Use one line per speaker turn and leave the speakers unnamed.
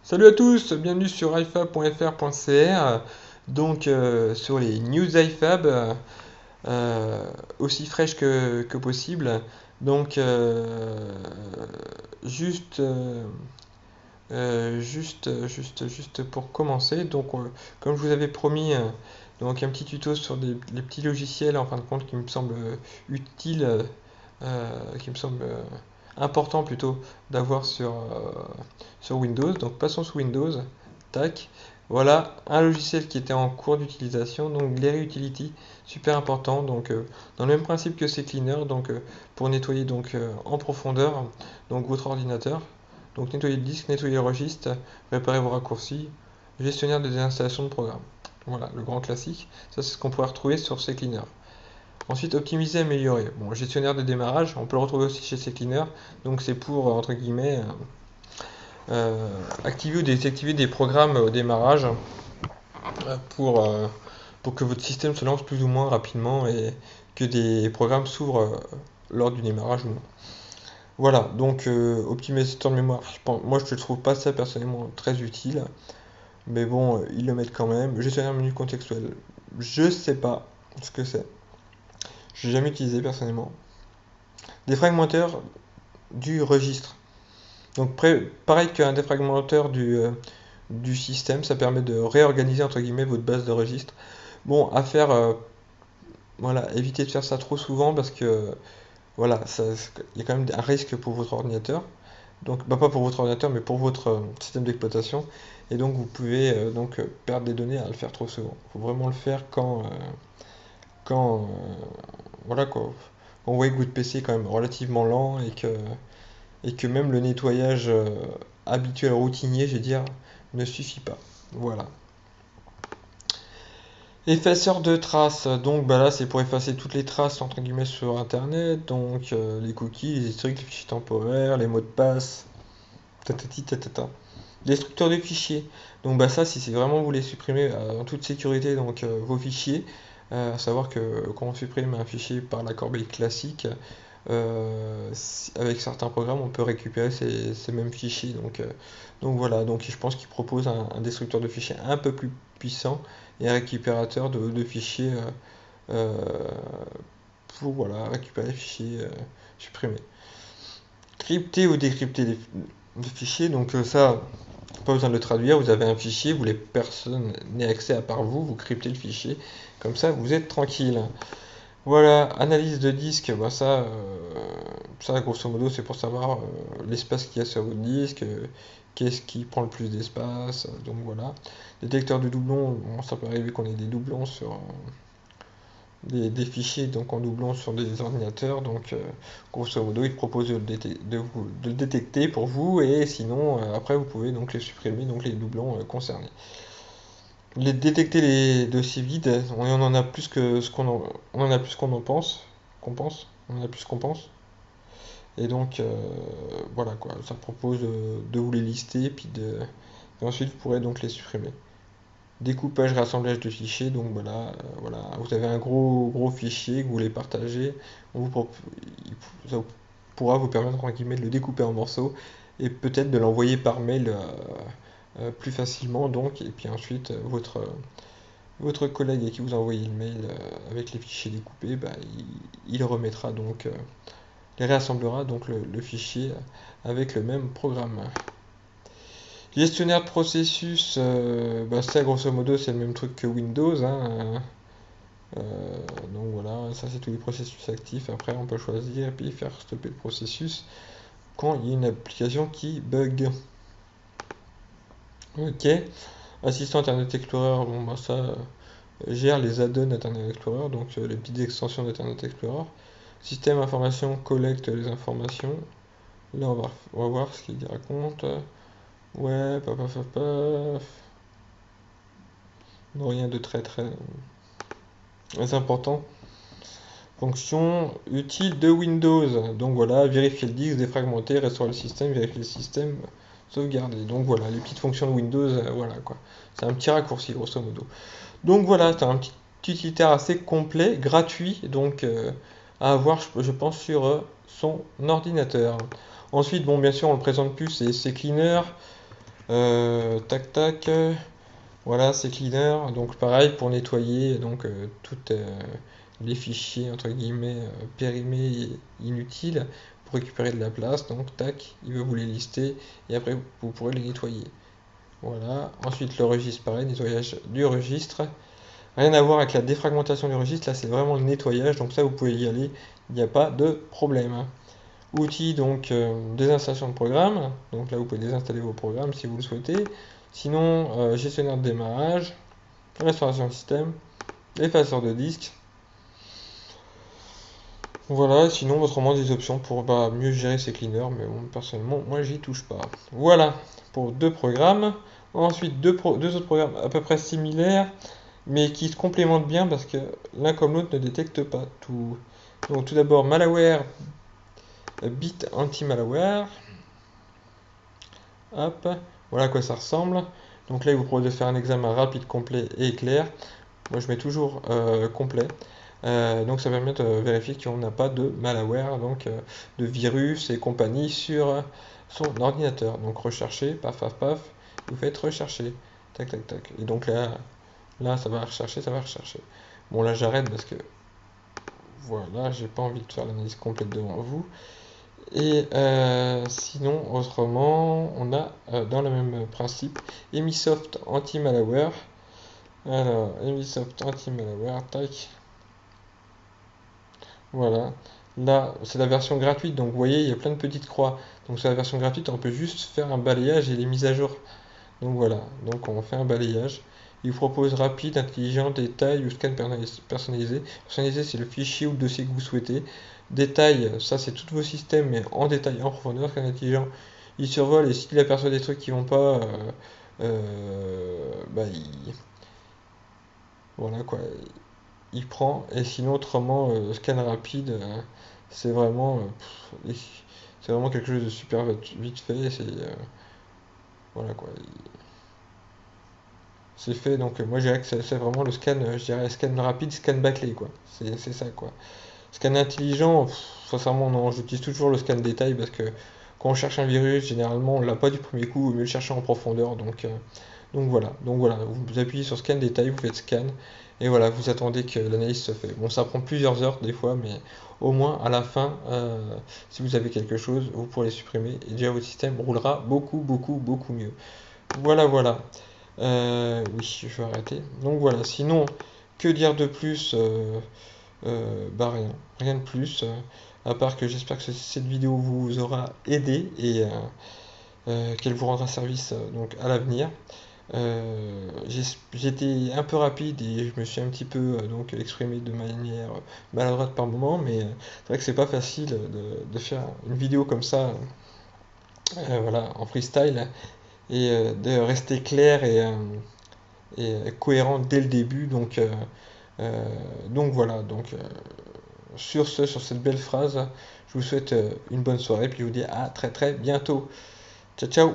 Salut à tous, bienvenue sur ifab.fr.cr, donc sur les news ifab, aussi fraîches que possible. Donc juste, juste pour commencer, donc comme je vous avais promis, donc un petit tuto sur les petits logiciels en fin de compte qui me semble utile, qui me semble important plutôt d'avoir sur Windows. Donc passons sous Windows, tac. Voilà un logiciel qui était en cours d'utilisation, donc Glary Utility, super important. Donc dans le même principe que CCleaner, donc pour nettoyer donc en profondeur donc votre ordinateur. Donc nettoyer le disque, nettoyer le registre, réparer vos raccourcis, gestionnaire de désinstallation de programmes. Voilà, le grand classique. Ça, c'est ce qu'on pourrait retrouver sur CCleaner. Ensuite, optimiser, améliorer. Bon, gestionnaire de démarrage, on peut le retrouver aussi chez CCleaner. Donc c'est pour, entre guillemets, activer ou désactiver des programmes au démarrage pour, pour que votre système se lance plus ou moins rapidement et que des programmes s'ouvrent lors du démarrage ou non. Voilà, donc optimisateur de mémoire, moi je ne trouve pas ça personnellement très utile, mais bon, ils le mettent quand même. Gestionnaire menu contextuel, je sais pas ce que c'est, je l'ai jamais utilisé personnellement. Défragmenteur du registre, donc pareil qu'un défragmenteur du système, ça permet de réorganiser entre guillemets votre base de registre. Bon, à faire, voilà, évitez de faire ça trop souvent parce que voilà, il y a quand même un risque pour votre ordinateur. Donc, bah, pas pour votre ordinateur, mais pour votre système d'exploitation. Et donc, vous pouvez perdre des données à le faire trop souvent. Il faut vraiment le faire quand voilà quoi. Quand vous voyez que votre PC est quand même relativement lent et que même le nettoyage habituel routinier, je vais dire, ne suffit pas. Voilà. Effaceur de traces, donc bah là c'est pour effacer toutes les traces entre guillemets sur internet, donc les cookies, les historiques, les fichiers temporaires, les mots de passe, tatati tatata. Destructeur de fichiers, donc bah ça si c'est vraiment vous voulez supprimer en toute sécurité donc vos fichiers, à savoir que quand on supprime un fichier par la corbeille classique, avec certains programmes on peut récupérer ces mêmes fichiers, donc voilà, donc je pense qu'il propose un destructeur de fichiers un peu plus puissant et un récupérateur de fichiers pour voilà, récupérer les fichiers supprimés. Crypter ou décrypter les fichiers, donc ça, pas besoin de le traduire, vous avez un fichier, vous voulez personne n'ait accès à part vous, vous cryptez le fichier, comme ça vous êtes tranquille. Voilà, analyse de disque, bah ça grosso modo c'est pour savoir l'espace qu'il y a sur votre disque, qu'est-ce qui prend le plus d'espace, donc voilà. Détecteur de doublons, bon, ça peut arriver qu'on ait des doublons sur des fichiers donc en doublon sur des ordinateurs, donc grosso modo il propose de le détecter pour vous et sinon après vous pouvez donc les supprimer, donc les doublons concernés. Détecter les dossiers vides, on en a plus que ce on en a plus qu'on en pense, on en a plus qu'on pense. Et donc voilà quoi, ça propose de vous les lister et ensuite vous pourrez donc les supprimer. Découpage, rassemblage de fichiers, donc voilà, voilà, vous avez un gros fichier que vous voulez partager, ça pourra vous permettre entre guillemets de le découper en morceaux et peut-être de l'envoyer par mail plus facilement donc, et puis ensuite votre collègue à qui vous envoyez le mail avec les fichiers découpés, bah, il remettra donc, il réassemblera donc le fichier avec le même programme. Gestionnaire de processus, bah ça grosso modo c'est le même truc que Windows, hein, donc voilà, ça c'est tous les processus actifs. Après on peut choisir et puis faire stopper le processus quand il y a une application qui bug. Ok, assistant Internet Explorer, bon bah ça gère les add-ons Internet Explorer, donc les petites extensions d'Internet Explorer. Système information collecte les informations. Là on va voir ce qu'il raconte. Ouais, paf. Non, rien de très important. Fonction utile de Windows. Donc voilà, vérifier le disque, défragmenter, restaurer le système, vérifier le système, sauvegarder. Donc voilà, les petites fonctions de Windows, voilà quoi. C'est un petit raccourci grosso modo. Donc voilà, c'est un petit utilitaire assez complet, gratuit, donc à avoir je pense sur son ordinateur. Ensuite, bon bien sûr on le présente plus, c'est CCleaner. Tac tac. Voilà, c'est cleaner. Donc pareil pour nettoyer donc toutes les fichiers entre guillemets périmés et inutiles pour récupérer de la place. Donc tac, il va vous les lister et après vous pourrez les nettoyer. Voilà. Ensuite le registre, pareil, nettoyage du registre. Rien à voir avec la défragmentation du registre, là c'est vraiment le nettoyage, donc ça vous pouvez y aller, il n'y a pas de problème. Outils, donc désinstallation de programme, donc là vous pouvez désinstaller vos programmes si vous le souhaitez. Sinon, gestionnaire de démarrage, restauration de système, effaceur de disque. Voilà, sinon autrement des options pour mieux gérer ces cleaners, mais bon, personnellement, moi j'y touche pas. Voilà pour deux programmes. Ensuite, deux autres programmes à peu près similaires, mais qui se complémentent bien parce que l'un comme l'autre ne détecte pas tout. Donc tout d'abord, malware, bit anti-malware. Hop, voilà à quoi ça ressemble. Donc là, il vous propose de faire un examen rapide, complet et clair. Moi, je mets toujours complet. Donc ça permet de vérifier qu'on n'a pas de malware, donc de virus et compagnie sur son ordinateur. Donc rechercher, paf paf paf, vous faites rechercher, tac tac tac. Et donc là ça va rechercher, ça va rechercher. Bon là j'arrête parce que voilà, j'ai pas envie de faire l'analyse complète devant vous. Et sinon, autrement, on a dans le même principe Emisoft anti-malware. Alors, Emisoft anti-malware, tac. Voilà. Là, c'est la version gratuite, donc vous voyez, il y a plein de petites croix. Donc, c'est la version gratuite, on peut juste faire un balayage et les mises à jour. Donc voilà, donc on fait un balayage. Il vous propose rapide, intelligent, détail ou scan personnalisé. Personnalisé, c'est le fichier ou le dossier que vous souhaitez. Détail, ça c'est tous vos systèmes, mais en détail, en profondeur. Scan intelligent, il survole et s'il aperçoit des trucs qui vont pas, voilà quoi, il prend. Et sinon, autrement, scan rapide, c'est vraiment, c'est vraiment quelque chose de super vite fait. Voilà quoi. C'est fait, donc moi je dirais que c'est vraiment le scan, je dirais scan rapide, scan bâclé quoi. C'est ça quoi. Scan intelligent, sincèrement non, j'utilise toujours le scan détail parce que quand on cherche un virus, généralement on l'a pas du premier coup, il vaut mieux le chercher en profondeur. Donc voilà, vous appuyez sur scan détail, vous faites scan, et voilà, vous attendez que l'analyse se fait. Bon, ça prend plusieurs heures des fois, mais au moins à la fin, si vous avez quelque chose, vous pourrez les supprimer, et déjà votre système roulera beaucoup mieux. Voilà. Oui, je vais arrêter. Donc voilà, sinon, que dire de plus rien de plus. À part que j'espère que cette vidéo vous aura aidé et qu'elle vous rendra service donc à l'avenir. J'étais un peu rapide et je me suis un petit peu donc exprimé de manière maladroite par moment, mais c'est vrai que c'est pas facile de faire une vidéo comme ça, voilà, en freestyle et de rester clair et cohérent dès le début. Donc voilà, sur cette belle phrase, je vous souhaite une bonne soirée, puis je vous dis à très bientôt. Ciao ciao.